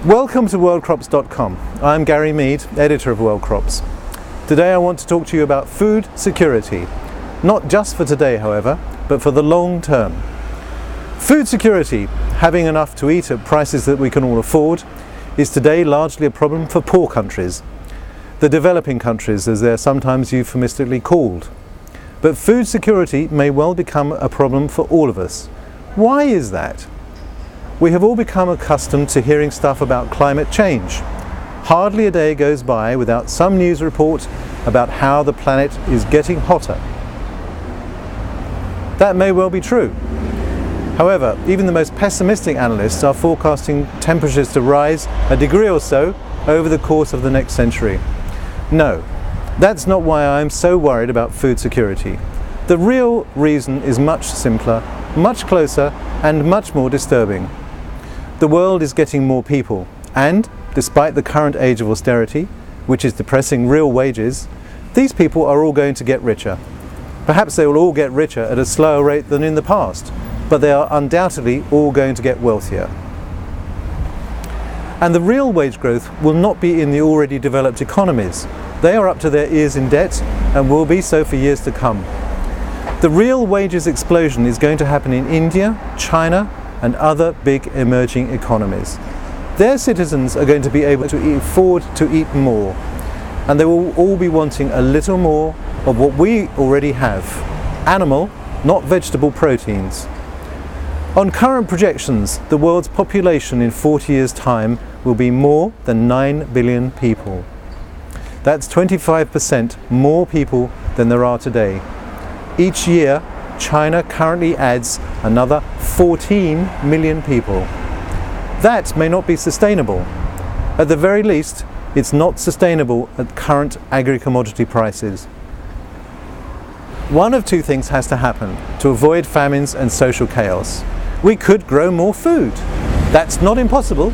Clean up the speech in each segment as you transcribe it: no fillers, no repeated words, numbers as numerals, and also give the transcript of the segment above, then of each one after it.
Welcome to worldcrops.com. I'm Gary Mead, editor of World Crops. Today I want to talk to you about food security. Not just for today, however, but for the long term. Food security, having enough to eat at prices that we can all afford, is today largely a problem for poor countries. The developing countries, as they're sometimes euphemistically called. But food security may well become a problem for all of us. Why is that? We have all become accustomed to hearing stuff about climate change. Hardly a day goes by without some news report about how the planet is getting hotter. That may well be true. However, even the most pessimistic analysts are forecasting temperatures to rise a degree or so over the course of the next century. No, that's not why I'm so worried about food security. The real reason is much simpler, much closer, and much more disturbing. The world is getting more people, and despite the current age of austerity, which is depressing real wages, these people are all going to get richer. Perhaps they will all get richer at a slower rate than in the past, but they are undoubtedly all going to get wealthier. And the real wage growth will not be in the already developed economies. They are up to their ears in debt and will be so for years to come. The real wages explosion is going to happen in India, China, and other big emerging economies. Their citizens are going to be able to afford to eat more, and they will all be wanting a little more of what we already have: animal, not vegetable proteins. On current projections, the world's population in 40 years' time will be more than 9 billion people. That's 25% more people than there are today. Each year, China currently adds another 14 million people. That may not be sustainable. At the very least, it's not sustainable at current agri-commodity prices. One of two things has to happen to avoid famines and social chaos. We could grow more food. That's not impossible,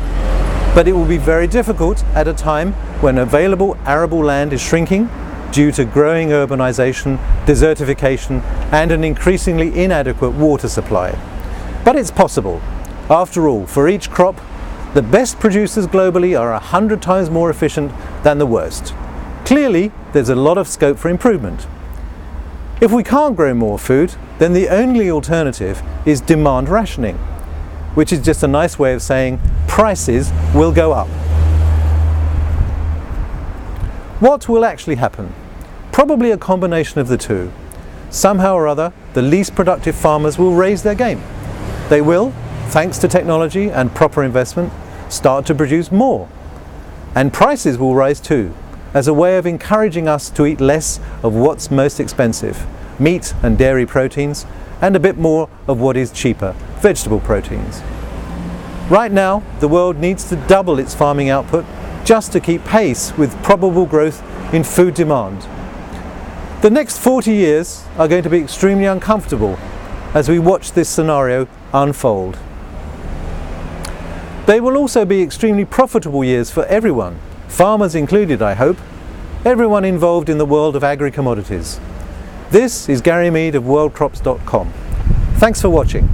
but it will be very difficult at a time when available arable land is shrinking due to growing urbanization, desertification, and an increasingly inadequate water supply. But it's possible. After all, for each crop, the best producers globally are 100 times more efficient than the worst. Clearly, there's a lot of scope for improvement. If we can't grow more food, then the only alternative is demand rationing, which is just a nice way of saying prices will go up. What will actually happen? Probably a combination of the two. Somehow or other, the least productive farmers will raise their game. They will, thanks to technology and proper investment, start to produce more. And prices will rise too, as a way of encouraging us to eat less of what's most expensive, meat and dairy proteins, and a bit more of what is cheaper, vegetable proteins. Right now, the world needs to double its farming output just to keep pace with probable growth in food demand. The next 40 years are going to be extremely uncomfortable as we watch this scenario unfold. They will also be extremely profitable years for everyone, farmers included, I hope, everyone involved in the world of agri-commodities. This is Gary Mead of worldcrops.com. Thanks for watching.